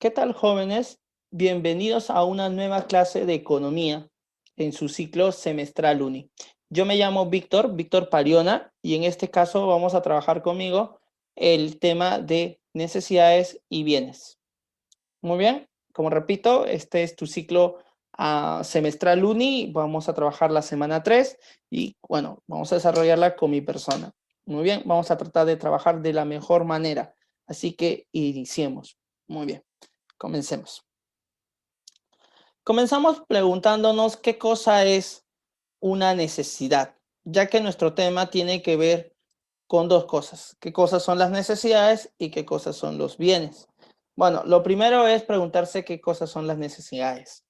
¿Qué tal, jóvenes? Bienvenidos a una nueva clase de economía en su ciclo semestral UNI. Yo me llamo Víctor Pariona, y en este caso vamos a trabajar conmigo el tema de necesidades y bienes. Muy bien, como repito, este es tu ciclo semestral UNI. Vamos a trabajar la semana 3 y bueno, vamos a desarrollarla con mi persona. Muy bien, vamos a tratar de trabajar de la mejor manera. Así que iniciemos. Muy bien. Comencemos. Comenzamos preguntándonos qué cosa es una necesidad, ya que nuestro tema tiene que ver con dos cosas: qué cosas son las necesidades y qué cosas son los bienes. Bueno, lo primero es preguntarse qué cosas son las necesidades.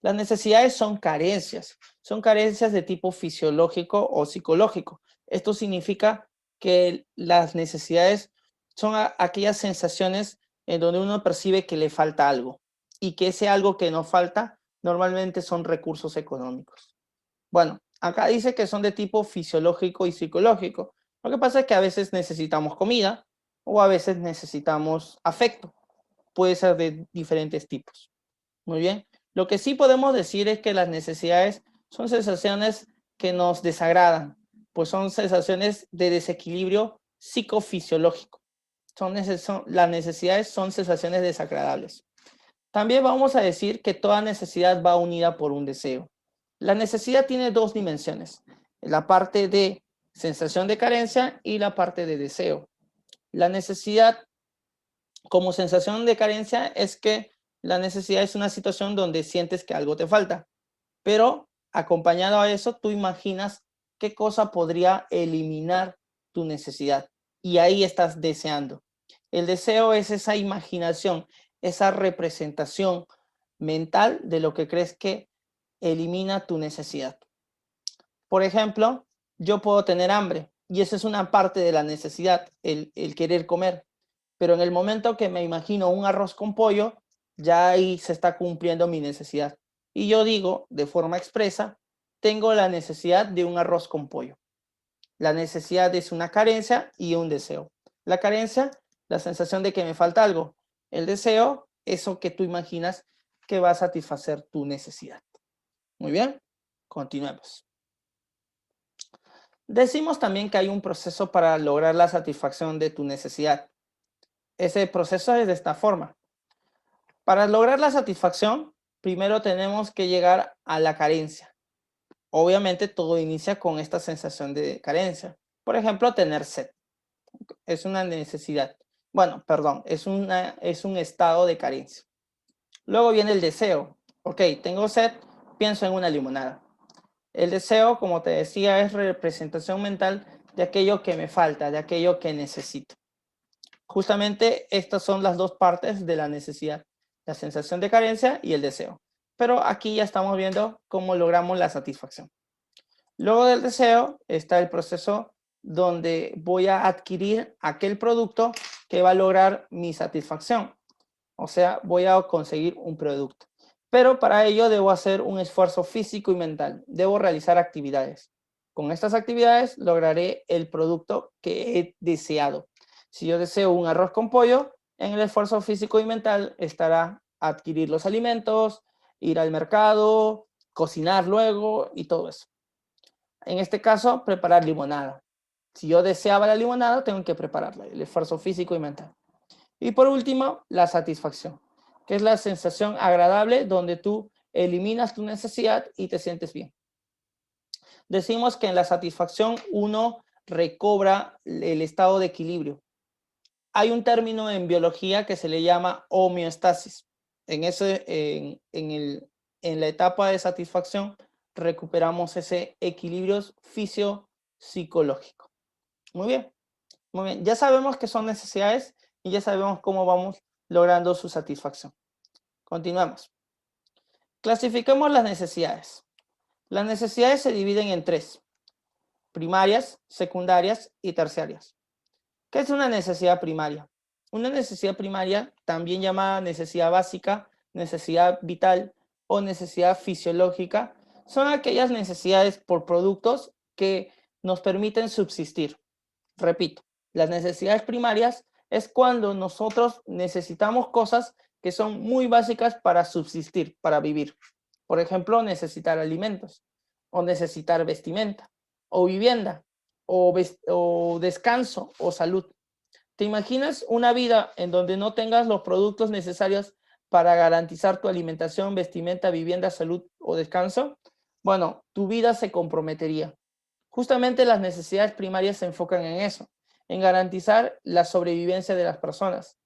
Las necesidades son carencias de tipo fisiológico o psicológico. Esto significa que las necesidades son aquellas sensaciones en donde uno percibe que le falta algo, y que ese algo que no falta normalmente son recursos económicos. Bueno, acá dice que son de tipo fisiológico y psicológico. Lo que pasa es que a veces necesitamos comida o a veces necesitamos afecto. Puede ser de diferentes tipos. Muy bien. Lo que sí podemos decir es que las necesidades son sensaciones que nos desagradan, pues son sensaciones de desequilibrio psicofisiológico. Las necesidades son sensaciones desagradables. También vamos a decir que toda necesidad va unida por un deseo. La necesidad tiene dos dimensiones: la parte de sensación de carencia y la parte de deseo. La necesidad como sensación de carencia es que la necesidad es una situación donde sientes que algo te falta, pero acompañado a eso tú imaginas qué cosa podría eliminar tu necesidad, y ahí estás deseando. El deseo es esa imaginación, esa representación mental de lo que crees que elimina tu necesidad. Por ejemplo, yo puedo tener hambre y esa es una parte de la necesidad, el querer comer, pero en el momento que me imagino un arroz con pollo, ya ahí se está cumpliendo mi necesidad. Y yo digo de forma expresa: tengo la necesidad de un arroz con pollo. La necesidad es una carencia y un deseo. La carencia, la sensación de que me falta algo. El deseo, eso que tú imaginas que va a satisfacer tu necesidad. Muy bien, continuemos. Decimos también que hay un proceso para lograr la satisfacción de tu necesidad. Ese proceso es de esta forma. Para lograr la satisfacción, primero tenemos que llegar a la carencia. Obviamente todo inicia con esta sensación de carencia. Por ejemplo, tener sed. Es una necesidad. Bueno, perdón, es un estado de carencia. Luego viene el deseo. Ok, tengo sed, pienso en una limonada. El deseo, como te decía, es representación mental de aquello que me falta, de aquello que necesito. Justamente estas son las dos partes de la necesidad: la sensación de carencia y el deseo. Pero aquí ya estamos viendo cómo logramos la satisfacción. Luego del deseo está el proceso donde voy a adquirir aquel producto que va a lograr mi satisfacción. O sea, voy a conseguir un producto. Pero para ello debo hacer un esfuerzo físico y mental. Debo realizar actividades. Con estas actividades lograré el producto que he deseado. Si yo deseo un arroz con pollo, en el esfuerzo físico y mental estará adquirir los alimentos, ir al mercado, cocinar luego y todo eso. En este caso, preparar limonada. Si yo deseaba la limonada, tengo que prepararla, el esfuerzo físico y mental. Y por último, la satisfacción, que es la sensación agradable donde tú eliminas tu necesidad y te sientes bien. Decimos que en la satisfacción uno recobra el estado de equilibrio. Hay un término en biología que se le llama homeostasis. En la etapa de satisfacción recuperamos ese equilibrio fisio-psicológico. Muy bien, muy bien. Ya sabemos que son necesidades y ya sabemos cómo vamos logrando su satisfacción. Continuamos. Clasifiquemos las necesidades. Las necesidades se dividen en tres: primarias, secundarias y terciarias. ¿Qué es una necesidad primaria? Una necesidad primaria, también llamada necesidad básica, necesidad vital o necesidad fisiológica, son aquellas necesidades por productos que nos permiten subsistir. Repito, las necesidades primarias es cuando nosotros necesitamos cosas que son muy básicas para subsistir, para vivir. Por ejemplo, necesitar alimentos, o necesitar vestimenta, o vivienda, o descanso, o salud. ¿Te imaginas una vida en donde no tengas los productos necesarios para garantizar tu alimentación, vestimenta, vivienda, salud o descanso? Bueno, tu vida se comprometería. Justamente las necesidades primarias se enfocan en eso, en garantizar la sobrevivencia de las personas.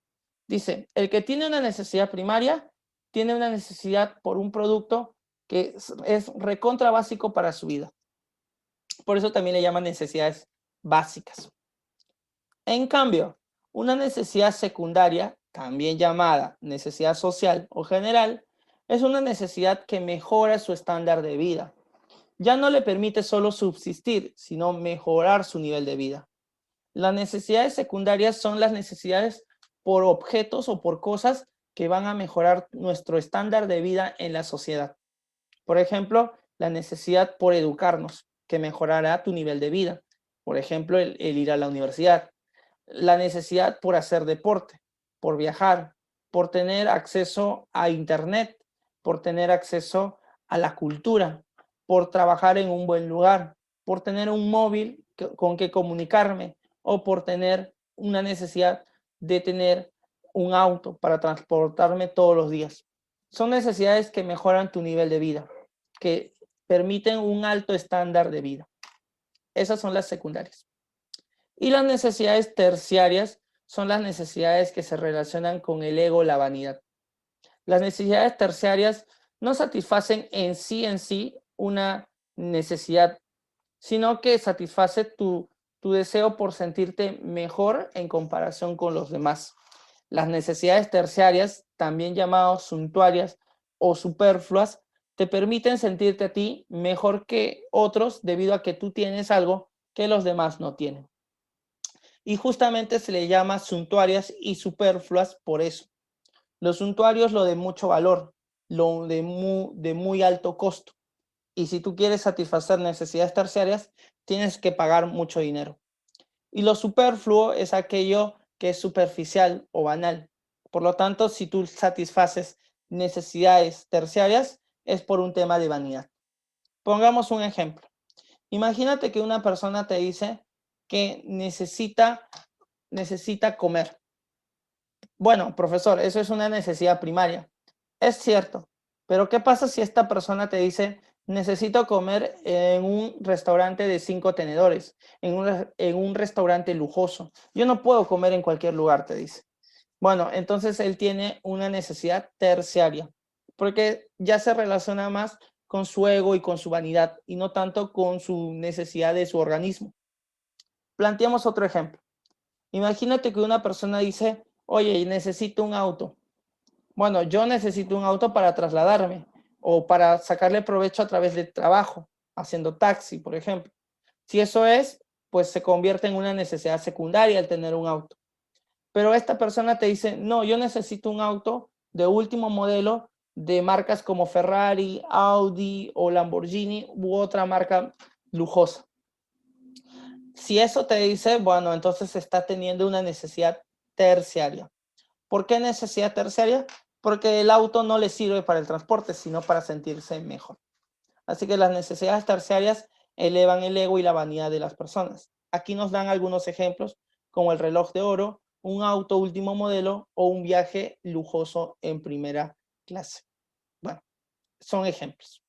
Dice, el que tiene una necesidad primaria, tiene una necesidad por un producto que es recontra básico para su vida. Por eso también le llaman necesidades básicas. En cambio, una necesidad secundaria, también llamada necesidad social o general, es una necesidad que mejora su estándar de vida. Ya no le permite solo subsistir, sino mejorar su nivel de vida. Las necesidades secundarias son las necesidades por objetos o por cosas que van a mejorar nuestro estándar de vida en la sociedad. Por ejemplo, la necesidad por educarnos, que mejorará tu nivel de vida. Por ejemplo, el ir a la universidad. La necesidad por hacer deporte, por viajar, por tener acceso a internet, por tener acceso a la cultura, por trabajar en un buen lugar, por tener un móvil con que comunicarme o por tener una necesidad de tener un auto para transportarme todos los días. Son necesidades que mejoran tu nivel de vida, que permiten un alto estándar de vida. Esas son las secundarias. Y las necesidades terciarias son las necesidades que se relacionan con el ego, la vanidad. Las necesidades terciarias no satisfacen en sí una necesidad, sino que satisface tu deseo por sentirte mejor en comparación con los demás. Las necesidades terciarias, también llamadas suntuarias o superfluas, te permiten sentirte a ti mejor que otros debido a que tú tienes algo que los demás no tienen. Y justamente se le llama suntuarias y superfluas por eso. Los suntuarios, lo de mucho valor, lo de muy alto costo. Y si tú quieres satisfacer necesidades terciarias, tienes que pagar mucho dinero. Y lo superfluo es aquello que es superficial o banal. Por lo tanto, si tú satisfaces necesidades terciarias, es por un tema de vanidad. Pongamos un ejemplo. Imagínate que una persona te dice que necesita comer. Bueno, profesor, eso es una necesidad primaria. Es cierto, pero ¿qué pasa si esta persona te dice, necesito comer en un restaurante de 5 tenedores, en un restaurante lujoso? Yo no puedo comer en cualquier lugar, te dice. Bueno, entonces él tiene una necesidad terciaria, porque ya se relaciona más con su ego y con su vanidad, y no tanto con su necesidad de su organismo. Planteamos otro ejemplo. Imagínate que una persona dice, oye, necesito un auto. Bueno, yo necesito un auto para trasladarme o para sacarle provecho a través del trabajo, haciendo taxi, por ejemplo. Si eso es, pues se convierte en una necesidad secundaria el tener un auto. Pero esta persona te dice, no, yo necesito un auto de último modelo de marcas como Ferrari, Audi o Lamborghini u otra marca lujosa. Si eso te dice, bueno, entonces está teniendo una necesidad terciaria. ¿Por qué necesidad terciaria? Porque el auto no le sirve para el transporte, sino para sentirse mejor. Así que las necesidades terciarias elevan el ego y la vanidad de las personas. Aquí nos dan algunos ejemplos, como el reloj de oro, un auto último modelo o un viaje lujoso en primera clase. Bueno, son ejemplos.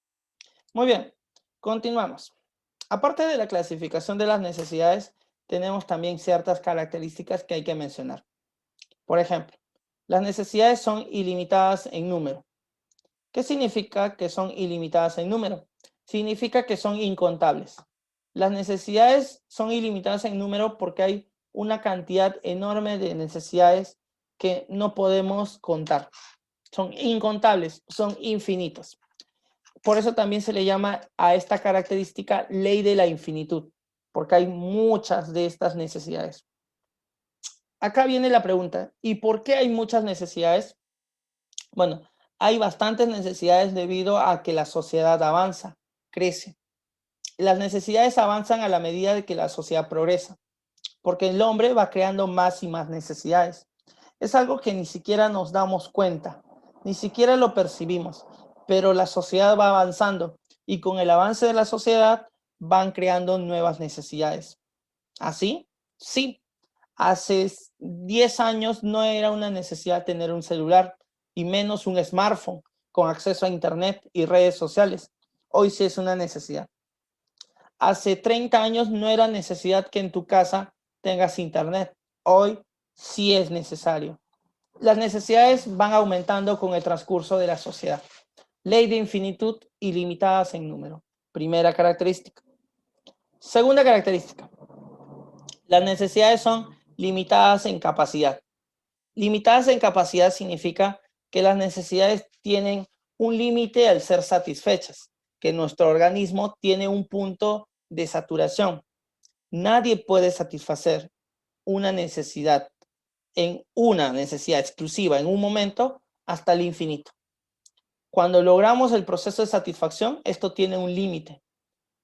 Muy bien, continuamos. Aparte de la clasificación de las necesidades, tenemos también ciertas características que hay que mencionar. Por ejemplo, las necesidades son ilimitadas en número. ¿Qué significa que son ilimitadas en número? Significa que son incontables. Las necesidades son ilimitadas en número porque hay una cantidad enorme de necesidades que no podemos contar. Son incontables, son infinitas. Por eso también se le llama a esta característica ley de la infinitud, porque hay muchas de estas necesidades. Acá viene la pregunta, ¿y por qué hay muchas necesidades? Bueno, hay bastantes necesidades debido a que la sociedad avanza, crece. Las necesidades avanzan a la medida de que la sociedad progresa, porque el hombre va creando más y más necesidades. Es algo que ni siquiera nos damos cuenta, ni siquiera lo percibimos, pero la sociedad va avanzando y con el avance de la sociedad van creando nuevas necesidades. ¿Así? Sí. Hace 10 años no era una necesidad tener un celular y menos un smartphone con acceso a internet y redes sociales. Hoy sí es una necesidad. Hace 30 años no era necesidad que en tu casa tengas internet. Hoy sí es necesario. Las necesidades van aumentando con el transcurso de la sociedad. Ley de infinitud ilimitadas en número. Primera característica. Segunda característica. Las necesidades son limitadas en capacidad. Limitadas en capacidad significa que las necesidades tienen un límite al ser satisfechas, que nuestro organismo tiene un punto de saturación. Nadie puede satisfacer una necesidad exclusiva en un momento hasta el infinito. Cuando logramos el proceso de satisfacción, esto tiene un límite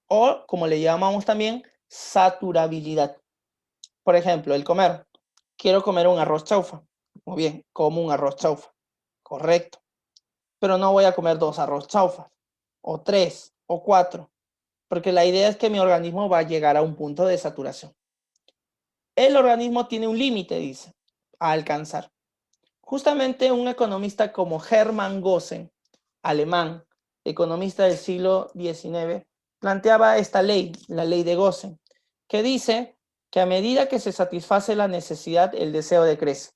o, como le llamamos también, saturabilidad. Por ejemplo, el comer. Quiero comer un arroz chaufa. Muy bien, como un arroz chaufa. Correcto. Pero no voy a comer 2 arroz chaufas, o 3, o 4, porque la idea es que mi organismo va a llegar a un punto de saturación. El organismo tiene un límite, dice, a alcanzar. Justamente un economista como Hermann Gossen, alemán, economista del siglo XIX, planteaba esta ley, la ley de Gossen, que dice que a medida que se satisface la necesidad, el deseo decrece.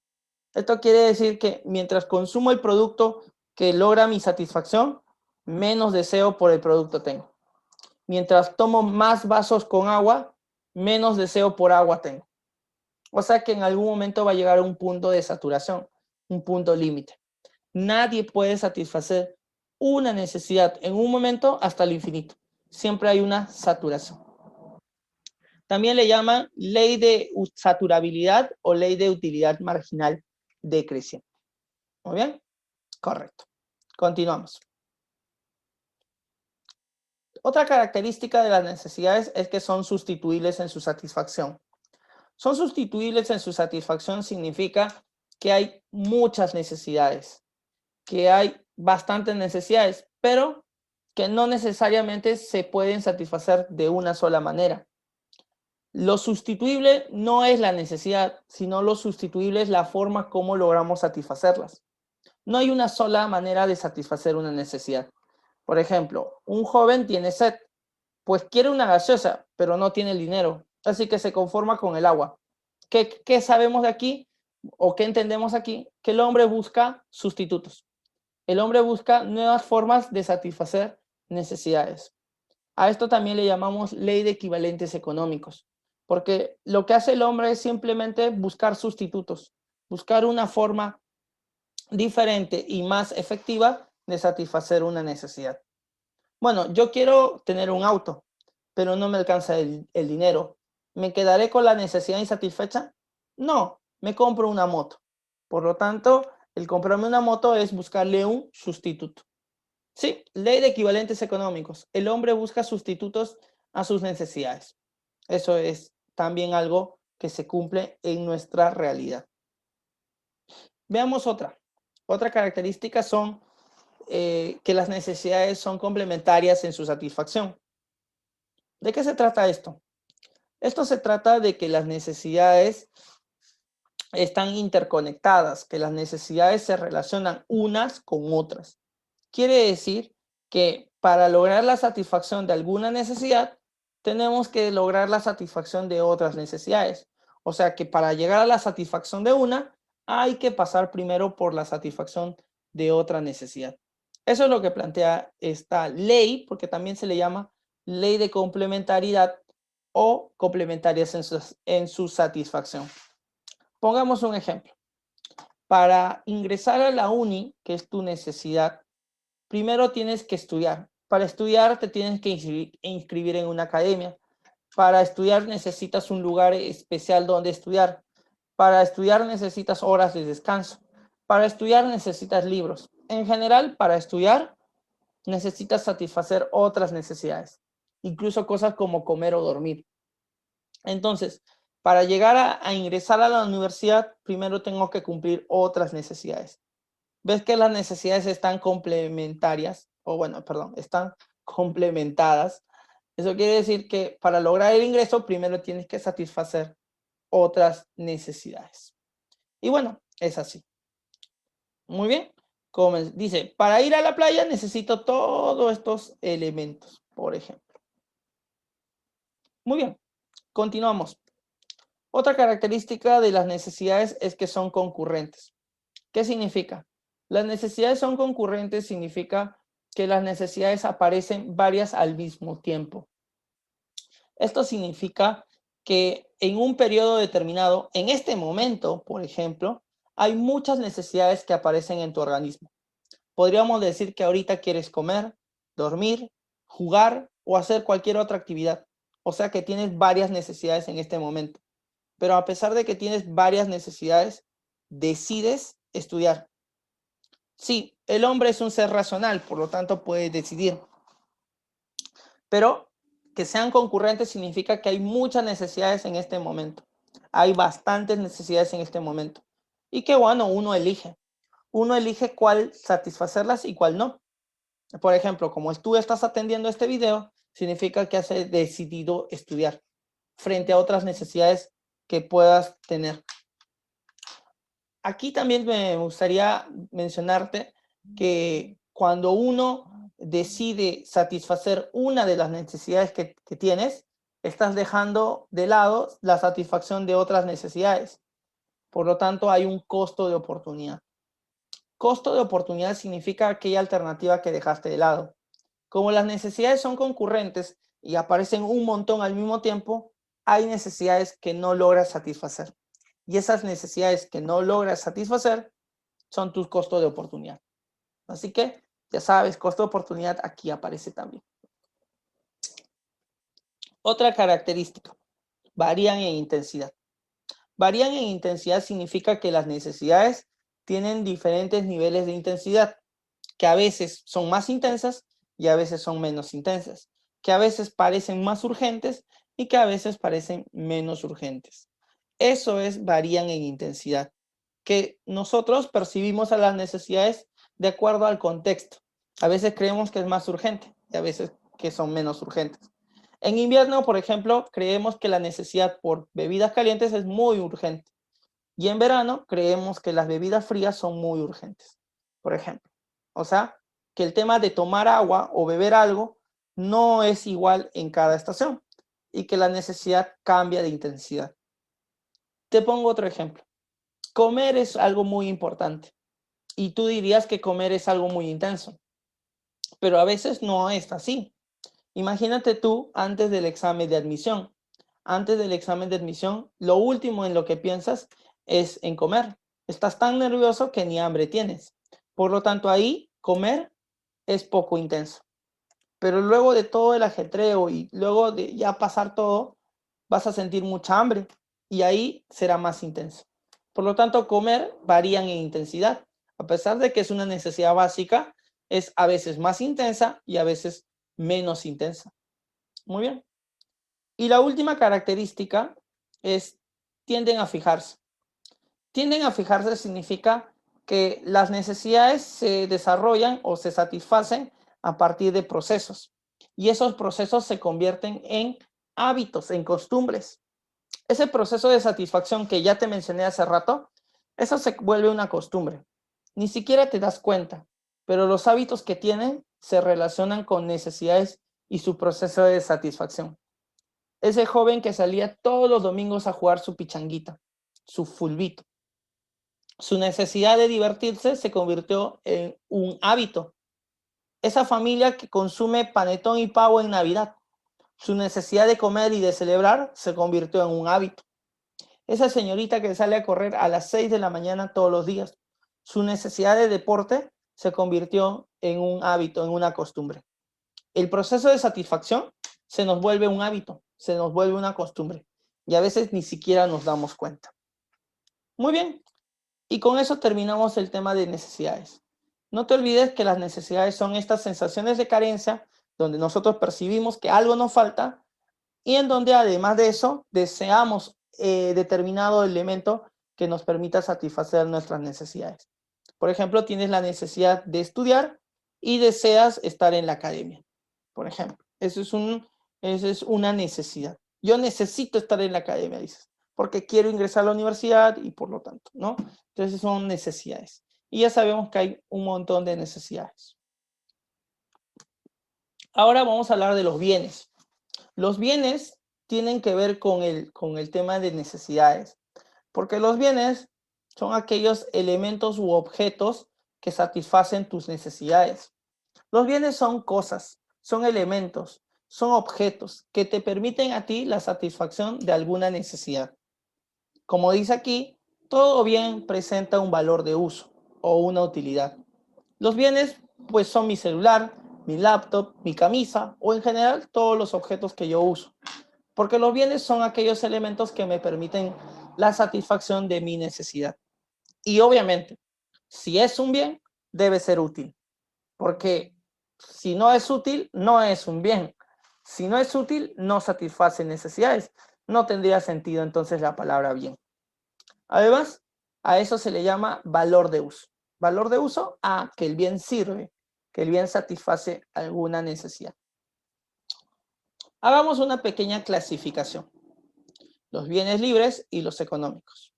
Esto quiere decir que mientras consumo el producto que logra mi satisfacción, menos deseo por el producto tengo. Mientras tomo más vasos con agua, menos deseo por agua tengo. O sea que en algún momento va a llegar a un punto de saturación, un punto límite. Nadie puede satisfacer una necesidad en un momento hasta el infinito. Siempre hay una saturación. También le llaman ley de saturabilidad o ley de utilidad marginal decreciente. ¿Muy bien? Correcto. Continuamos. Otra característica de las necesidades es que son sustituibles en su satisfacción. Son sustituibles en su satisfacción significa que hay muchas necesidades, que hay bastantes necesidades, pero que no necesariamente se pueden satisfacer de una sola manera. Lo sustituible no es la necesidad, sino lo sustituible es la forma como logramos satisfacerlas. No hay una sola manera de satisfacer una necesidad. Por ejemplo, un joven tiene sed, pues quiere una gaseosa, pero no tiene el dinero, así que se conforma con el agua. ¿Qué sabemos de aquí o qué entendemos aquí? Que el hombre busca sustitutos. El hombre busca nuevas formas de satisfacer necesidades. A esto también le llamamos ley de equivalentes económicos, porque lo que hace el hombre es simplemente buscar sustitutos, buscar una forma diferente y más efectiva de satisfacer una necesidad. Bueno, yo quiero tener un auto, pero no me alcanza el dinero. ¿Me quedaré con la necesidad insatisfecha? No, me compro una moto. Por lo tanto, el comprarme una moto es buscarle un sustituto. Sí, ley de equivalentes económicos. El hombre busca sustitutos a sus necesidades. Eso es también algo que se cumple en nuestra realidad. Veamos otra. Otra característica son que las necesidades son complementarias en su satisfacción. ¿De qué se trata esto? Esto se trata de que las necesidades están interconectadas, que las necesidades se relacionan unas con otras. Quiere decir que para lograr la satisfacción de alguna necesidad, tenemos que lograr la satisfacción de otras necesidades. O sea que para llegar a la satisfacción de una, hay que pasar primero por la satisfacción de otra necesidad. Eso es lo que plantea esta ley, porque también se le llama ley de complementariedad o complementarias en su satisfacción. Pongamos un ejemplo. Para ingresar a la uni, que es tu necesidad, primero tienes que estudiar. Para estudiar te tienes que inscribir en una academia. Para estudiar necesitas un lugar especial donde estudiar. Para estudiar necesitas horas de descanso. Para estudiar necesitas libros. En general, para estudiar necesitas satisfacer otras necesidades, incluso cosas como comer o dormir. Entonces, Para llegar a ingresar a la universidad, primero tengo que cumplir otras necesidades. ¿Ves que las necesidades están complementarias? O bueno, perdón, están complementadas. Eso quiere decir que para lograr el ingreso, primero tienes que satisfacer otras necesidades. Y bueno, es así. Muy bien. Como dice, para ir a la playa necesito todos estos elementos, por ejemplo. Muy bien, continuamos. Otra característica de las necesidades es que son concurrentes. ¿Qué significa? Las necesidades son concurrentes, significa que las necesidades aparecen varias al mismo tiempo. Esto significa que en un periodo determinado, en este momento, por ejemplo, hay muchas necesidades que aparecen en tu organismo. Podríamos decir que ahorita quieres comer, dormir, jugar o hacer cualquier otra actividad. O sea que tienes varias necesidades en este momento. Pero a pesar de que tienes varias necesidades, decides estudiar. Sí, el hombre es un ser racional, por lo tanto puede decidir. Pero que sean concurrentes significa que hay muchas necesidades en este momento. Hay bastantes necesidades en este momento. Y que bueno, uno elige. Uno elige cuál satisfacerlas y cuál no. Por ejemplo, como tú estás atendiendo este video, significa que has decidido estudiar frente a otras necesidades que puedas tener. Aquí también me gustaría mencionarte que cuando uno decide satisfacer una de las necesidades que tienes, estás dejando de lado la satisfacción de otras necesidades. Por lo tanto, hay un costo de oportunidad. Costo de oportunidad significa aquella alternativa que dejaste de lado. Como las necesidades son concurrentes y aparecen un montón al mismo tiempo, hay necesidades que no logras satisfacer. Y esas necesidades que no logras satisfacer son tus costos de oportunidad. Así que, ya sabes, costo de oportunidad aquí aparece también. Otra característica, varían en intensidad. Varían en intensidad significa que las necesidades tienen diferentes niveles de intensidad, que a veces son más intensas y a veces son menos intensas, que a veces parecen más urgentes y que a veces parecen menos urgentes. Eso es, varían en intensidad, que nosotros percibimos a las necesidades de acuerdo al contexto. A veces creemos que es más urgente y a veces que son menos urgentes. En invierno, por ejemplo, creemos que la necesidad por bebidas calientes es muy urgente. Y en verano creemos que las bebidas frías son muy urgentes, por ejemplo. O sea, que el tema de tomar agua o beber algo no es igual en cada estación y que la necesidad cambia de intensidad. Te pongo otro ejemplo. Comer es algo muy importante y tú dirías que comer es algo muy intenso, pero a veces no es así. Imagínate tú antes del examen de admisión. Antes del examen de admisión, lo último en lo que piensas es en comer. Estás tan nervioso que ni hambre tienes. Por lo tanto, ahí comer es poco intenso. Pero luego de todo el ajetreo y luego de ya pasar todo, vas a sentir mucha hambre y ahí será más intenso. Por lo tanto, comer varían en intensidad. A pesar de que es una necesidad básica, es a veces más intensa y a veces menos intensa. Muy bien. Y la última característica es tienden a fijarse. Tienden a fijarse significa que las necesidades se desarrollan o se satisfacen a partir de procesos. Y esos procesos se convierten en hábitos, en costumbres. Ese proceso de satisfacción que ya te mencioné hace rato, eso se vuelve una costumbre. Ni siquiera te das cuenta, pero los hábitos que tienen se relacionan con necesidades y su proceso de satisfacción. Ese joven que salía todos los domingos a jugar su pichanguita, su fulbito. Su necesidad de divertirse se convirtió en un hábito. Esa familia que consume panetón y pavo en Navidad, su necesidad de comer y de celebrar se convirtió en un hábito. Esa señorita que sale a correr a las 6 de la mañana todos los días, su necesidad de deporte se convirtió en un hábito, en una costumbre. El proceso de satisfacción se nos vuelve un hábito, se nos vuelve una costumbre y a veces ni siquiera nos damos cuenta. Muy bien, y con eso terminamos el tema de necesidades. No te olvides que las necesidades son estas sensaciones de carencia donde nosotros percibimos que algo nos falta y en donde además de eso deseamos determinado elemento que nos permita satisfacer nuestras necesidades. Por ejemplo, tienes la necesidad de estudiar y deseas estar en la academia. Por ejemplo, eso es una necesidad. Yo necesito estar en la academia, dices, porque quiero ingresar a la universidad y por lo tanto, ¿no? Entonces son necesidades. Y ya sabemos que hay un montón de necesidades. Ahora vamos a hablar de los bienes. Los bienes tienen que ver con el tema de necesidades, porque los bienes son aquellos elementos u objetos que satisfacen tus necesidades. Los bienes son cosas, son elementos, son objetos que te permiten a ti la satisfacción de alguna necesidad. Como dice aquí, todo bien presenta un valor de uso o una utilidad. Los bienes, pues, son mi celular, mi laptop, mi camisa o en general todos los objetos que yo uso. Porque los bienes son aquellos elementos que me permiten la satisfacción de mi necesidad. Y obviamente, si es un bien, debe ser útil. Porque si no es útil, no es un bien. Si no es útil, no satisface necesidades. No tendría sentido entonces la palabra bien. Además, a eso se le llama valor de uso. Valor de uso a que el bien sirve, que el bien satisface alguna necesidad. Hagamos una pequeña clasificación. Los bienes libres y los económicos.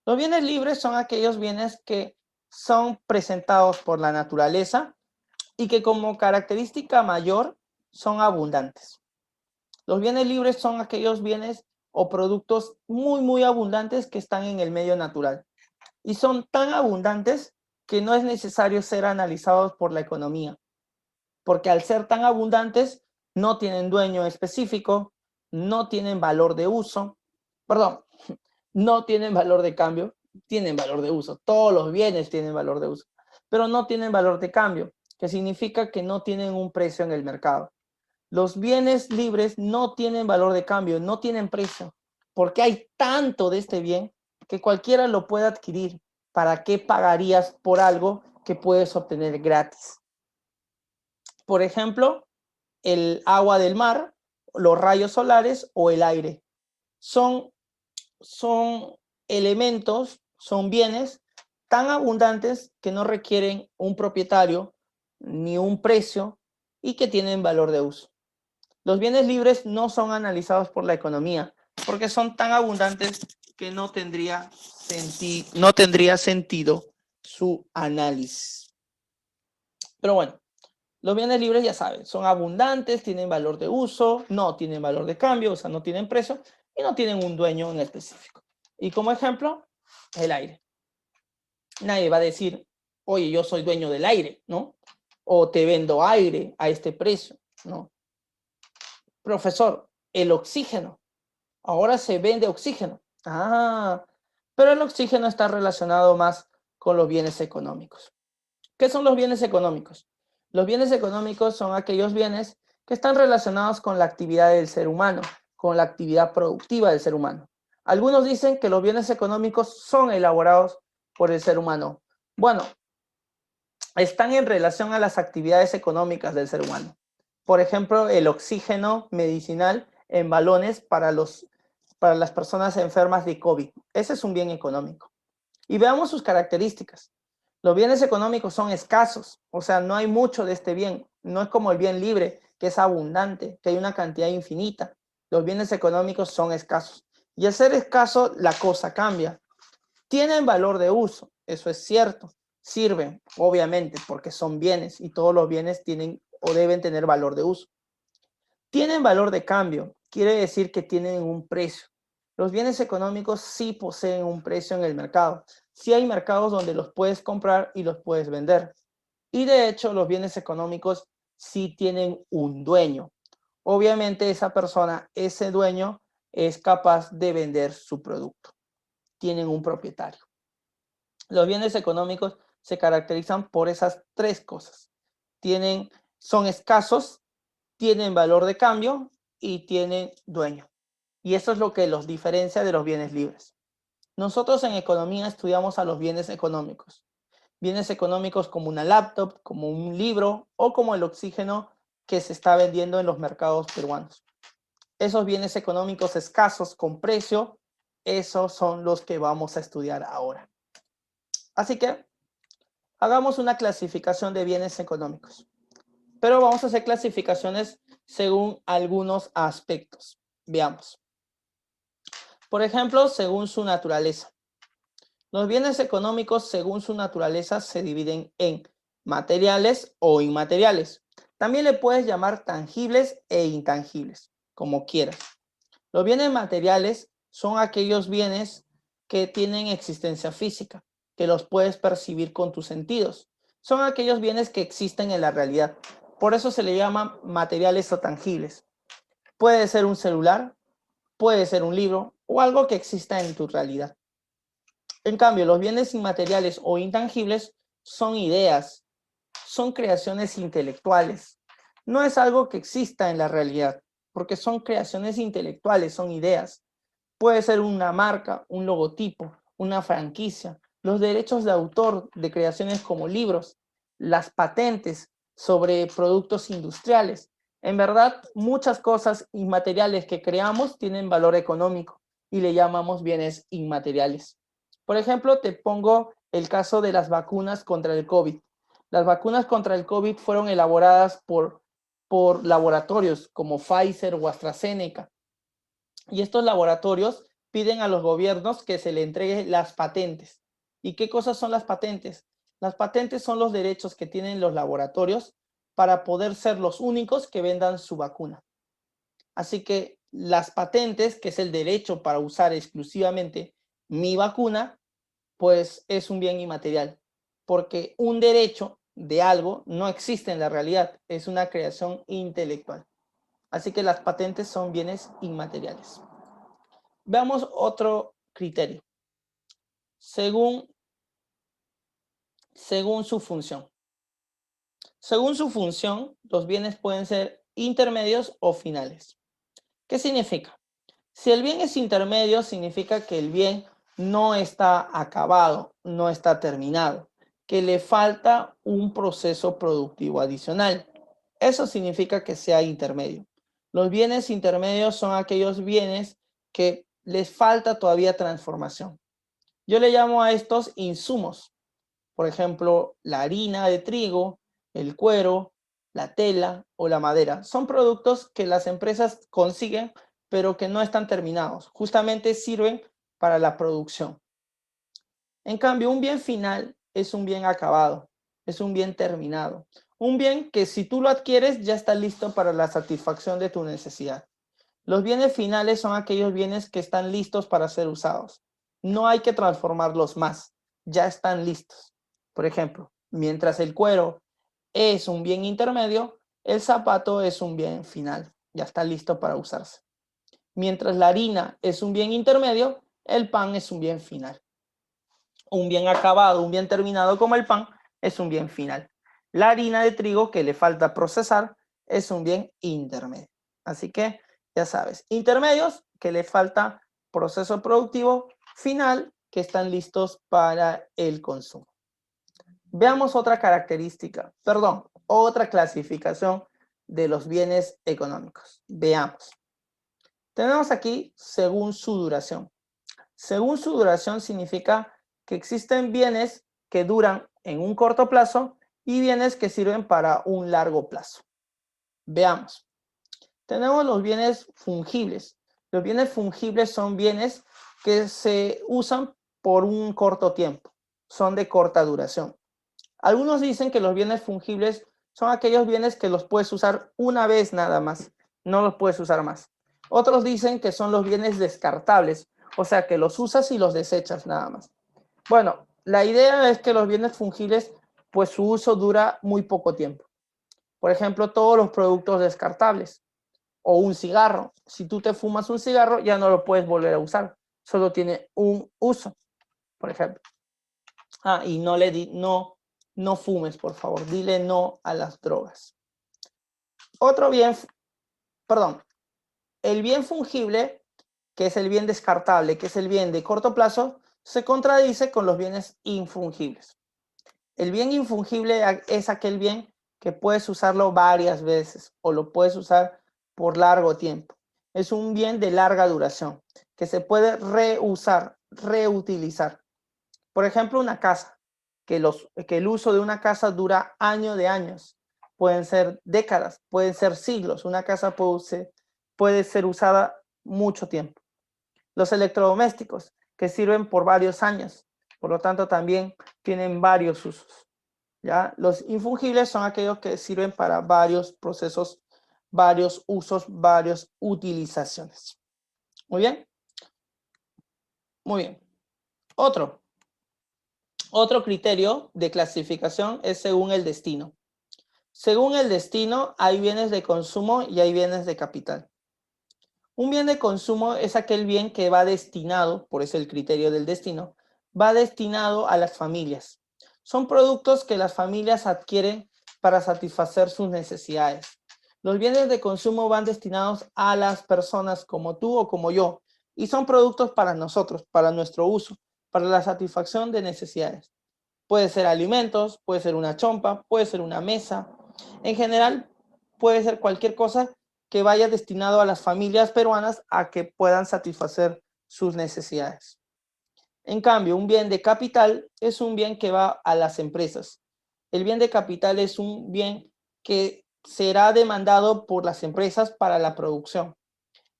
Los bienes libres son aquellos bienes que son presentados por la naturaleza y que como característica mayor son abundantes. Los bienes libres son aquellos bienes o productos muy abundantes que están en el medio natural y son tan abundantes que no es necesario ser analizados por la economía, porque al ser tan abundantes no tienen dueño específico, no tienen valor de uso, perdón, no tienen valor de cambio, tienen valor de uso. Todos los bienes tienen valor de uso, pero no tienen valor de cambio, que significa que no tienen un precio en el mercado. Los bienes libres no tienen valor de cambio, no tienen precio, porque hay tanto de este bien que cualquiera lo puede adquirir. ¿Para qué pagarías por algo que puedes obtener gratis? Por ejemplo, el agua del mar, los rayos solares o el aire. Son elementos, son bienes tan abundantes que no requieren un propietario ni un precio y que tienen valor de uso. Los bienes libres no son analizados por la economía porque son tan abundantes que no tendría sentido su análisis. Pero bueno, los bienes libres ya saben, son abundantes, tienen valor de uso, no tienen valor de cambio, o sea, no tienen precio y no tienen un dueño en específico. Y como ejemplo, el aire. Nadie va a decir, oye, yo soy dueño del aire, ¿no? O te vendo aire a este precio, ¿no? Profesor, el oxígeno. Ahora se vende oxígeno. Ah, pero el oxígeno está relacionado más con los bienes económicos. ¿Qué son los bienes económicos? Los bienes económicos son aquellos bienes que están relacionados con la actividad del ser humano, con la actividad productiva del ser humano. Algunos dicen que los bienes económicos son elaborados por el ser humano. Bueno, están en relación a las actividades económicas del ser humano. Por ejemplo, el oxígeno medicinal en balones para las personas enfermas de COVID. Ese es un bien económico. Y veamos sus características. Los bienes económicos son escasos, o sea, no hay mucho de este bien. No es como el bien libre, que es abundante, que hay una cantidad infinita. Los bienes económicos son escasos. Y al ser escaso, la cosa cambia. Tienen valor de uso, eso es cierto. Sirven, obviamente, porque son bienes y todos los bienes tienen o deben tener valor de uso. Tienen valor de cambio, quiere decir que tienen un precio. Los bienes económicos sí poseen un precio en el mercado. Sí hay mercados donde los puedes comprar y los puedes vender. Y de hecho, los bienes económicos sí tienen un dueño. Obviamente esa persona, ese dueño, es capaz de vender su producto. Tienen un propietario. Los bienes económicos se caracterizan por esas tres cosas. Son escasos, tienen valor de cambio y tienen dueño. Y eso es lo que los diferencia de los bienes libres. Nosotros en economía estudiamos a los bienes económicos. Bienes económicos como una laptop, como un libro o como el oxígeno que se está vendiendo en los mercados peruanos. Esos bienes económicos escasos con precio Esos son los que vamos a estudiar ahora. Así que hagamos una clasificación de bienes económicos. Pero vamos a hacer clasificaciones según algunos aspectos. Veamos. Por ejemplo, según su naturaleza. Los bienes económicos, según su naturaleza, se dividen en materiales o inmateriales. También le puedes llamar tangibles e intangibles, como quieras. Los bienes materiales son aquellos bienes que tienen existencia física, que los puedes percibir con tus sentidos. Son aquellos bienes que existen en la realidad. Por eso se le llaman materiales o tangibles. Puede ser un celular, puede ser un libro o algo que exista en tu realidad. En cambio, los bienes inmateriales o intangibles son ideas, son creaciones intelectuales. No es algo que exista en la realidad, porque son creaciones intelectuales, son ideas. Puede ser una marca, un logotipo, una franquicia, los derechos de autor de creaciones como libros, las patentes sobre productos industriales. En verdad, muchas cosas inmateriales que creamos tienen valor económico y le llamamos bienes inmateriales. Por ejemplo, te pongo el caso de las vacunas contra el COVID. Las vacunas contra el COVID fueron elaboradas por laboratorios como Pfizer o AstraZeneca. Y estos laboratorios piden a los gobiernos que se le entregue las patentes. ¿Y qué cosas son las patentes? Las patentes son los derechos que tienen los laboratorios para poder ser los únicos que vendan su vacuna. Así que las patentes, que es el derecho para usar exclusivamente mi vacuna, pues es un bien inmaterial, porque un derecho de algo no existe en la realidad, es una creación intelectual. Así que las patentes son bienes inmateriales. Veamos otro criterio. Según su función. Según su función, los bienes pueden ser intermedios o finales. ¿Qué significa? Si el bien es intermedio, significa que el bien no está acabado, no está terminado, que le falta un proceso productivo adicional. Eso significa que sea intermedio. Los bienes intermedios son aquellos bienes que les falta todavía transformación. Yo le llamo a estos insumos. Por ejemplo, la harina de trigo, el cuero, la tela o la madera. Son productos que las empresas consiguen, pero que no están terminados. Justamente sirven para la producción. En cambio, un bien final es un bien acabado, es un bien terminado. Un bien que si tú lo adquieres ya está listo para la satisfacción de tu necesidad. Los bienes finales son aquellos bienes que están listos para ser usados. No hay que transformarlos más, ya están listos. Por ejemplo, mientras el cuero es un bien intermedio, el zapato es un bien final, ya está listo para usarse. Mientras la harina es un bien intermedio, el pan es un bien final. Un bien acabado, un bien terminado como el pan, es un bien final. La harina de trigo que le falta procesar es un bien intermedio. Así que ya sabes, intermedios que le falta proceso productivo, final que están listos para el consumo. Veamos otra característica, otra clasificación de los bienes económicos. Veamos. Tenemos aquí según su duración. Según su duración significa que existen bienes que duran en un corto plazo y bienes que sirven para un largo plazo. Veamos. Tenemos los bienes fungibles. Los bienes fungibles son bienes que se usan por un corto tiempo, son de corta duración. Algunos dicen que los bienes fungibles son aquellos bienes que los puedes usar una vez nada más, no los puedes usar más. Otros dicen que son los bienes descartables, o sea que los usas y los desechas nada más. Bueno, la idea es que los bienes fungibles, pues su uso dura muy poco tiempo. Por ejemplo, todos los productos descartables o un cigarro. Si tú te fumas un cigarro, ya no lo puedes volver a usar. Solo tiene un uso, por ejemplo. Y no fumes, por favor. Dile no a las drogas. Otro bien, el bien fungible, que es el bien descartable, que es el bien de corto plazo, se contradice con los bienes infungibles. El bien infungible es aquel bien que puedes usarlo varias veces o lo puedes usar por largo tiempo. Es un bien de larga duración, que se puede reusar, reutilizar. Por ejemplo, una casa, que el uso de una casa dura años de años. Pueden ser décadas, pueden ser siglos. Una casa puede ser usada mucho tiempo. Los electrodomésticos, que sirven por varios años. Por lo tanto, también tienen varios usos. ¿Ya? Los infungibles son aquellos que sirven para varios procesos, varios usos, varias utilizaciones. Muy bien. Muy bien. Otro criterio de clasificación es según el destino. Según el destino, hay bienes de consumo y hay bienes de capital. Un bien de consumo es aquel bien que va destinado, por eso el criterio del destino, va destinado a las familias. Son productos que las familias adquieren para satisfacer sus necesidades. Los bienes de consumo van destinados a las personas como tú o como yo, y son productos para nosotros, para nuestro uso, para la satisfacción de necesidades. Puede ser alimentos, puede ser una chompa, puede ser una mesa. En general, puede ser cualquier cosa que vaya destinado a las familias peruanas a que puedan satisfacer sus necesidades. En cambio, un bien de capital es un bien que va a las empresas. El bien de capital es un bien que será demandado por las empresas para la producción.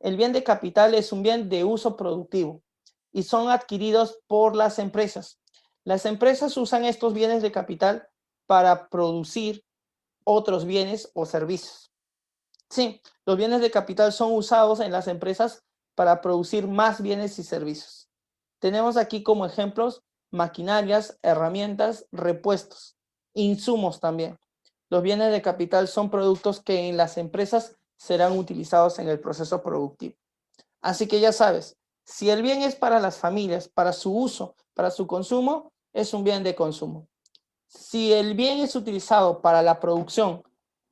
El bien de capital es un bien de uso productivo y son adquiridos por las empresas. Las empresas usan estos bienes de capital para producir otros bienes o servicios. Sí, los bienes de capital son usados en las empresas para producir más bienes y servicios. Tenemos aquí como ejemplos maquinarias, herramientas, repuestos, insumos también. Los bienes de capital son productos que en las empresas serán utilizados en el proceso productivo. Así que ya sabes, si el bien es para las familias, para su uso, para su consumo, es un bien de consumo. Si el bien es utilizado para la producción,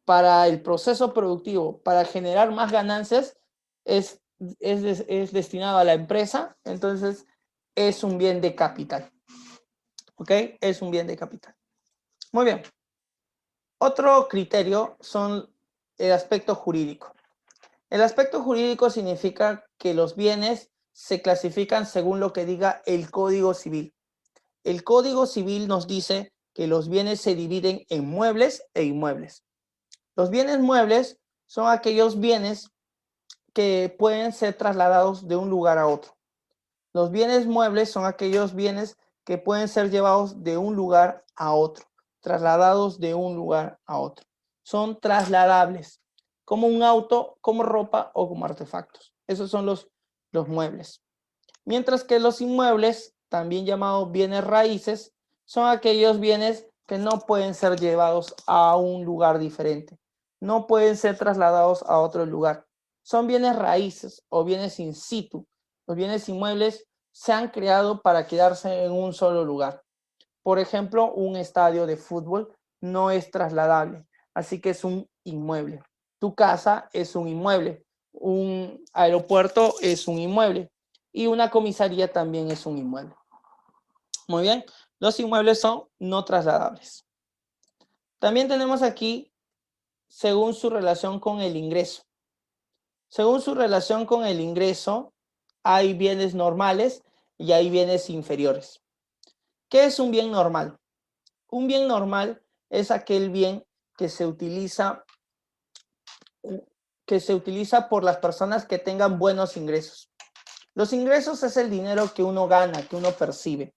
para el proceso productivo, para generar más ganancias, es destinado a la empresa, entonces es un bien de capital. ¿Ok? Es un bien de capital. Muy bien. Otro criterio son el aspecto jurídico. El aspecto jurídico significa que los bienes se clasifican según lo que diga el Código Civil. El Código Civil nos dice que los bienes se dividen en muebles e inmuebles. Los bienes muebles son aquellos bienes que pueden ser trasladados de un lugar a otro. Los bienes muebles son aquellos bienes que pueden ser llevados de un lugar a otro, trasladados de un lugar a otro. Son trasladables, como un auto, como ropa o como artefactos. Esos son los muebles. Mientras que los inmuebles, también llamados bienes raíces, son aquellos bienes que no pueden ser llevados a un lugar diferente. No pueden ser trasladados a otro lugar. Son bienes raíces o bienes in situ. Los bienes inmuebles se han creado para quedarse en un solo lugar. Por ejemplo, un estadio de fútbol no es trasladable, así que es un inmueble. Tu casa es un inmueble. Un aeropuerto es un inmueble. Y una comisaría también es un inmueble. Muy bien, los inmuebles son no trasladables. También tenemos aquí, según su relación con el ingreso. Según su relación con el ingreso, hay bienes normales y hay bienes inferiores. ¿Qué es un bien normal? Un bien normal es aquel bien que se utiliza por las personas que tengan buenos ingresos. Los ingresos es el dinero que uno gana, que uno percibe.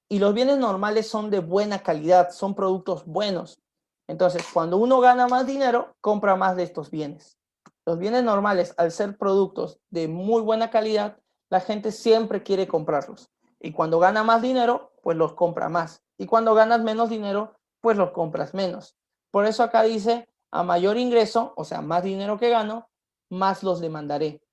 Y los bienes normales son de buena calidad, son productos buenos. Entonces, cuando uno gana más dinero, compra más de estos bienes. Los bienes normales, al ser productos de muy buena calidad, la gente siempre quiere comprarlos. Y cuando gana más dinero, pues los compra más. Y cuando ganas menos dinero, pues los compras menos. Por eso acá dice, a mayor ingreso, o sea, más dinero que gano, más los demandaré,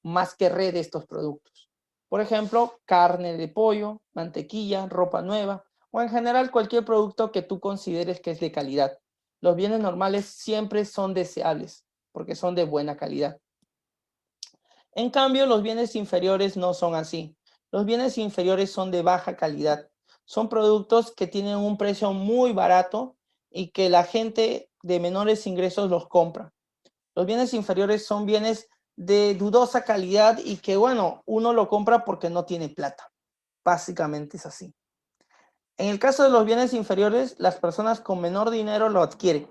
más querré de estos productos. Por ejemplo, carne de pollo, mantequilla, ropa nueva o en general cualquier producto que tú consideres que es de calidad. Los bienes normales siempre son deseables porque son de buena calidad. En cambio, los bienes inferiores no son así. Los bienes inferiores son de baja calidad. Son productos que tienen un precio muy barato y que la gente de menores ingresos los compra. Los bienes inferiores son bienes de dudosa calidad y que, bueno, uno lo compra porque no tiene plata. Básicamente es así. En el caso de los bienes inferiores, las personas con menor dinero lo adquieren.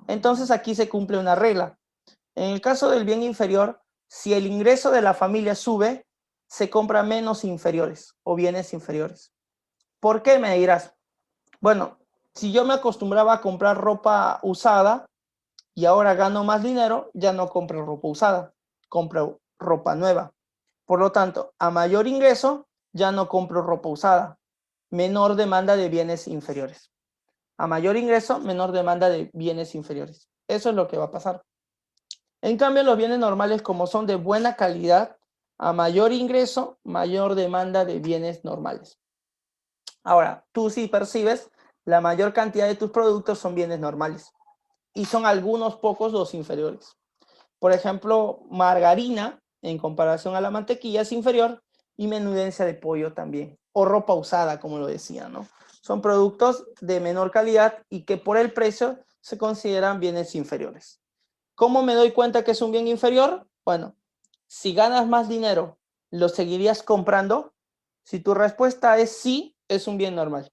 Entonces aquí se cumple una regla. En el caso del bien inferior, si el ingreso de la familia sube, se compra menos inferiores o bienes inferiores. ¿Por qué, me dirás? Bueno, si yo me acostumbraba a comprar ropa usada y ahora gano más dinero, ya no compro ropa usada, compro ropa nueva. Por lo tanto, a mayor ingreso, ya no compro ropa usada. Menor demanda de bienes inferiores. A mayor ingreso, menor demanda de bienes inferiores. Eso es lo que va a pasar. En cambio, los bienes normales, como son de buena calidad, a mayor ingreso, mayor demanda de bienes normales. Ahora, tú sí percibes, la mayor cantidad de tus productos son bienes normales y son algunos pocos los inferiores. Por ejemplo, margarina, en comparación a la mantequilla, es inferior, y menudencia de pollo también, o ropa usada, como lo decía, ¿no? Son productos de menor calidad y que por el precio se consideran bienes inferiores. ¿Cómo me doy cuenta que es un bien inferior? Bueno, si ganas más dinero, ¿lo seguirías comprando? Si tu respuesta es sí, es un bien normal.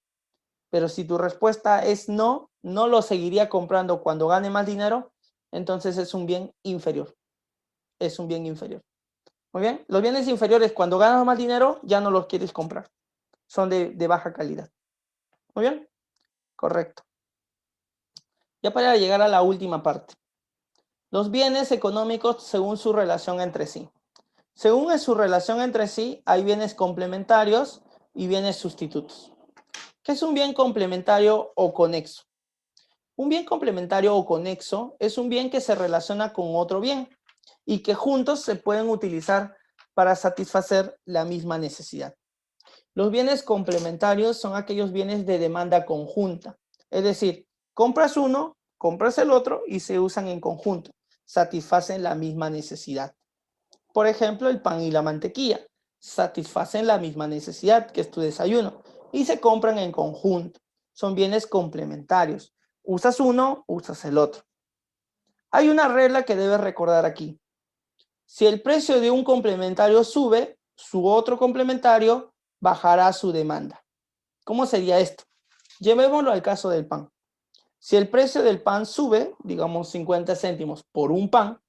Pero si tu respuesta es no, no lo seguiría comprando cuando gane más dinero, entonces es un bien inferior. Es un bien inferior. Muy bien. Los bienes inferiores, cuando ganas más dinero, ya no los quieres comprar. Son de baja calidad. Muy bien. Correcto. Ya para llegar a la última parte. Los bienes económicos según su relación entre sí. Según su relación entre sí, hay bienes complementarios y bienes sustitutos. ¿Qué es un bien complementario o conexo? Un bien complementario o conexo es un bien que se relaciona con otro bien y que juntos se pueden utilizar para satisfacer la misma necesidad. Los bienes complementarios son aquellos bienes de demanda conjunta. Es decir, compras uno, compras el otro y se usan en conjunto. Satisfacen la misma necesidad. Por ejemplo, el pan y la mantequilla satisfacen la misma necesidad, que es tu desayuno, y se compran en conjunto. Son bienes complementarios. Usas uno, usas el otro. Hay una regla que debes recordar aquí. Si el precio de un complementario sube, su otro complementario bajará su demanda. ¿Cómo sería esto? Llevémoslo al caso del pan. Si el precio del pan sube, digamos 50 céntimos por un pan,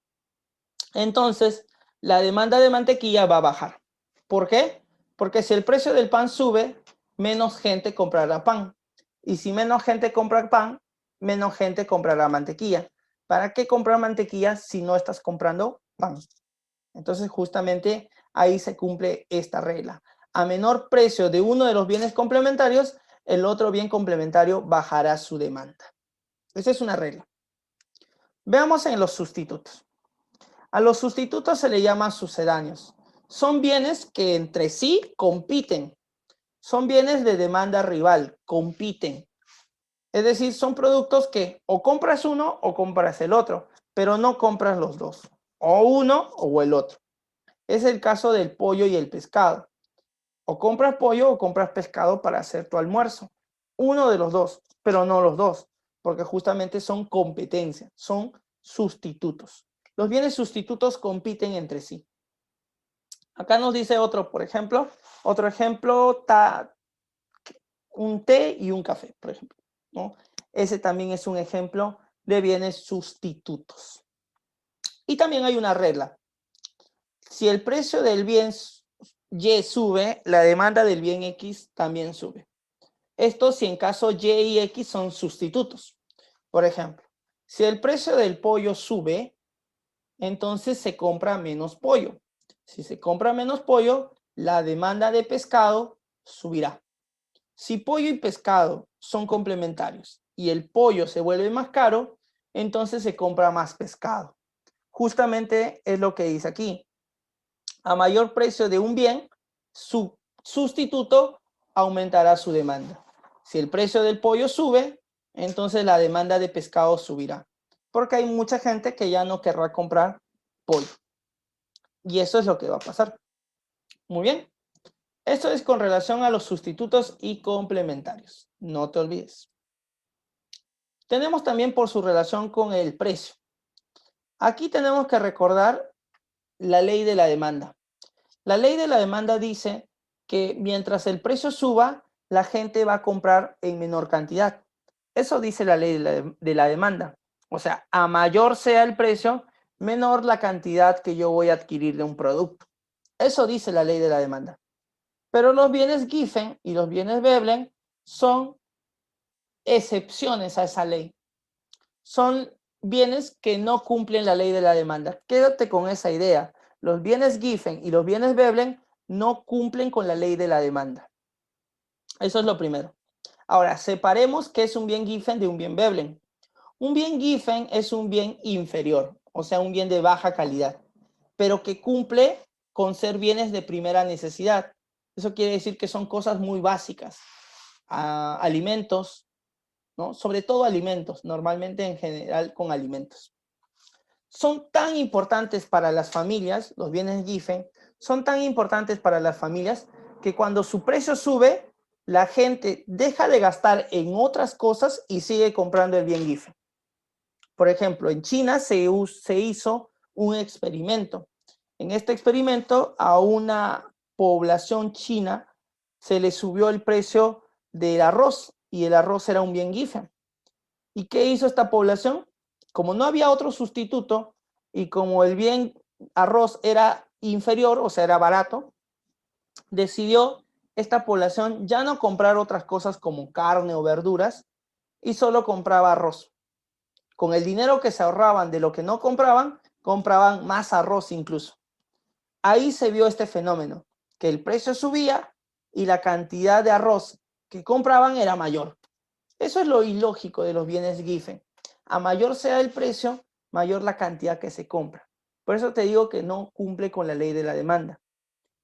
entonces la demanda de mantequilla va a bajar. ¿Por qué? Porque si el precio del pan sube, menos gente comprará pan. Y si menos gente compra pan, menos gente comprará mantequilla. ¿Para qué comprar mantequilla si no estás comprando pan? Entonces, justamente ahí se cumple esta regla. A menor precio de uno de los bienes complementarios, el otro bien complementario bajará su demanda. Esa es una regla. Veamos en los sustitutos. A los sustitutos se le llama sucedáneos. Son bienes que entre sí compiten. Son bienes de demanda rival, compiten. Es decir, son productos que o compras uno o compras el otro, pero no compras los dos. O uno o el otro. Es el caso del pollo y el pescado. O compras pollo o compras pescado para hacer tu almuerzo. Uno de los dos, pero no los dos, porque justamente son competencia, son sustitutos. Los bienes sustitutos compiten entre sí. Acá nos dice otro, por ejemplo, otro ejemplo, un té y un café, por ejemplo, ¿no? Ese también es un ejemplo de bienes sustitutos. Y también hay una regla. Si el precio del bien Y sube, la demanda del bien X también sube. Esto si en caso Y y X son sustitutos. Por ejemplo, si el precio del pollo sube, entonces se compra menos pollo. Si se compra menos pollo, la demanda de pescado subirá. Si pollo y pescado son complementarios y el pollo se vuelve más caro, entonces se compra más pescado. Justamente es lo que dice aquí. A mayor precio de un bien, su sustituto aumentará su demanda. Si el precio del pollo sube, entonces la demanda de pescado subirá, porque hay mucha gente que ya no querrá comprar pollo. Y eso es lo que va a pasar. Muy bien. Esto es con relación a los sustitutos y complementarios. No te olvides. Tenemos también por su relación con el precio. Aquí tenemos que recordar la ley de la demanda. La ley de la demanda dice que mientras el precio suba, la gente va a comprar en menor cantidad. Eso dice la ley de la demanda. O sea, a mayor sea el precio, menor la cantidad que yo voy a adquirir de un producto. Eso dice la ley de la demanda. Pero los bienes Giffen y los bienes Veblen son excepciones a esa ley. Son bienes que no cumplen la ley de la demanda. Quédate con esa idea. Los bienes Giffen y los bienes Veblen no cumplen con la ley de la demanda. Eso es lo primero. Ahora, separemos qué es un bien Giffen de un bien Veblen. Un bien Giffen es un bien inferior, o sea, un bien de baja calidad, pero que cumple con ser bienes de primera necesidad. Eso quiere decir que son cosas muy básicas. Alimentos, ¿no? Sobre todo alimentos, normalmente en general con alimentos. Son tan importantes para las familias, los bienes Giffen, son tan importantes para las familias que cuando su precio sube, la gente deja de gastar en otras cosas y sigue comprando el bien Giffen. Por ejemplo, en China se hizo un experimento. En este experimento a una población china se le subió el precio del arroz y el arroz era un bien Giffen. ¿Y qué hizo esta población? Como no había otro sustituto y como el bien arroz era inferior, o sea, era barato, decidió esta población ya no comprar otras cosas como carne o verduras y solo compraba arroz. Con el dinero que se ahorraban de lo que no compraban, compraban más arroz incluso. Ahí se vio este fenómeno, que el precio subía y la cantidad de arroz que compraban era mayor. Eso es lo ilógico de los bienes Giffen. A mayor sea el precio, mayor la cantidad que se compra. Por eso te digo que no cumple con la ley de la demanda.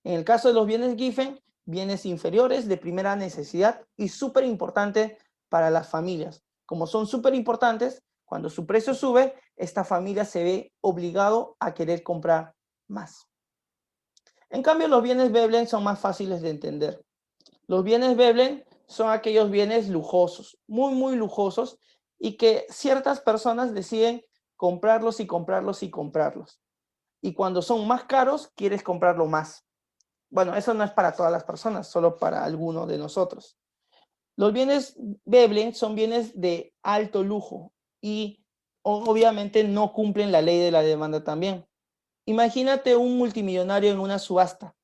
En el caso de los bienes Giffen, bienes inferiores de primera necesidad y súper importante para las familias. Como son súper importantes, cuando su precio sube, esta familia se ve obligado a querer comprar más. En cambio, los bienes Veblen son más fáciles de entender. Los bienes Veblen son aquellos bienes lujosos, muy, muy lujosos, y que ciertas personas deciden comprarlos y comprarlos y comprarlos. Y cuando son más caros, quieres comprarlo más. Bueno, eso no es para todas las personas, solo para algunos de nosotros. Los bienes Veblen son bienes de alto lujo y obviamente no cumplen la ley de la demanda también. Imagínate un multimillonario en una subasta.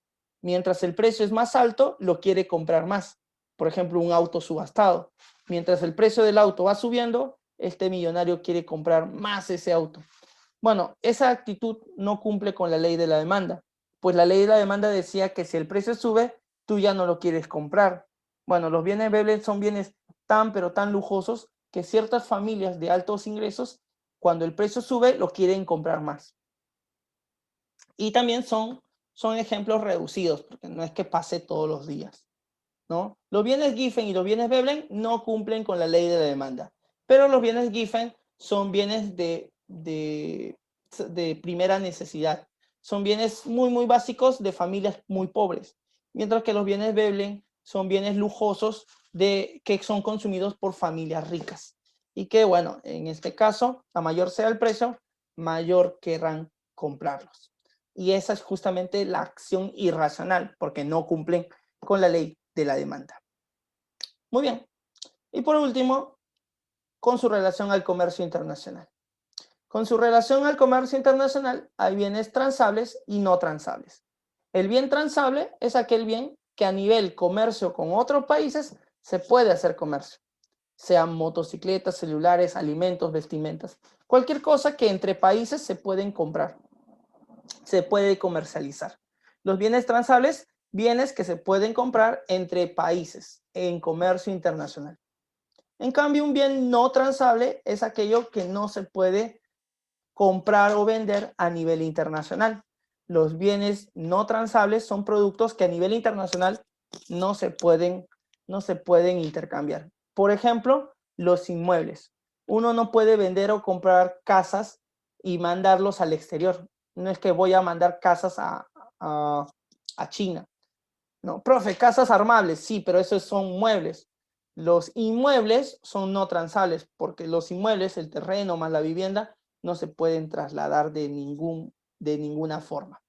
Mientras el precio es más alto, lo quiere comprar más. Por ejemplo, un auto subastado. Mientras el precio del auto va subiendo, este millonario quiere comprar más ese auto. Bueno, esa actitud no cumple con la ley de la demanda, pues la ley de la demanda decía que si el precio sube, tú ya no lo quieres comprar. Bueno, los bienes Veblen son bienes tan pero tan lujosos que ciertas familias de altos ingresos, cuando el precio sube, lo quieren comprar más. Y también son ejemplos reducidos, porque no es que pase todos los días, ¿no? Los bienes Giffen y los bienes Veblen no cumplen con la ley de la demanda, pero los bienes Giffen son bienes de primera necesidad. Son bienes muy, muy básicos de familias muy pobres, mientras que los bienes Veblen son bienes lujosos que son consumidos por familias ricas. Y que, bueno, en este caso, a mayor sea el precio, mayor querrán comprarlos. Y esa es justamente la acción irracional, porque no cumplen con la ley de la demanda. Muy bien. Y por último, con su relación al comercio internacional. Con su relación al comercio internacional hay bienes transables y no transables. El bien transable es aquel bien que a nivel comercio con otros países se puede hacer comercio. Sean motocicletas, celulares, alimentos, vestimentas. Cualquier cosa que entre países se pueden comprar. Se puede comercializar. Los bienes transables, bienes que se pueden comprar entre países en comercio internacional. En cambio, un bien no transable es aquello que no se puede comprar o vender a nivel internacional. Los bienes no transables son productos que a nivel internacional no se pueden intercambiar. Por ejemplo, los inmuebles. Uno no puede vender o comprar casas y mandarlos al exterior. No es que voy a mandar casas a China. No, profe, casas armables, sí, pero esos son muebles. Los inmuebles son no transables, porque los inmuebles, el terreno más la vivienda, no se pueden trasladar de ningún de ninguna forma.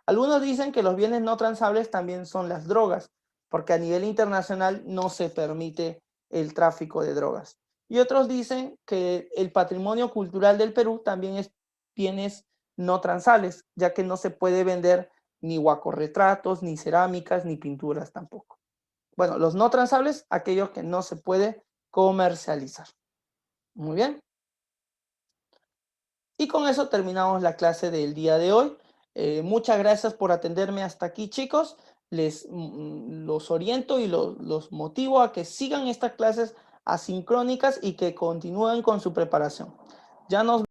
Algunos dicen que los bienes no transables también son las drogas, porque a nivel internacional no se permite el tráfico de drogas. Y otros dicen que el patrimonio cultural del Perú también es bienes no transables, ya que no se puede vender ni guacorretratos, ni cerámicas, ni pinturas tampoco. Bueno, los no transables, aquellos que no se puede comercializar. Muy bien. Y con eso terminamos la clase del día de hoy. Muchas gracias por atenderme hasta aquí, chicos. Los oriento y los motivo a que sigan estas clases asincrónicas y que continúen con su preparación. Ya nos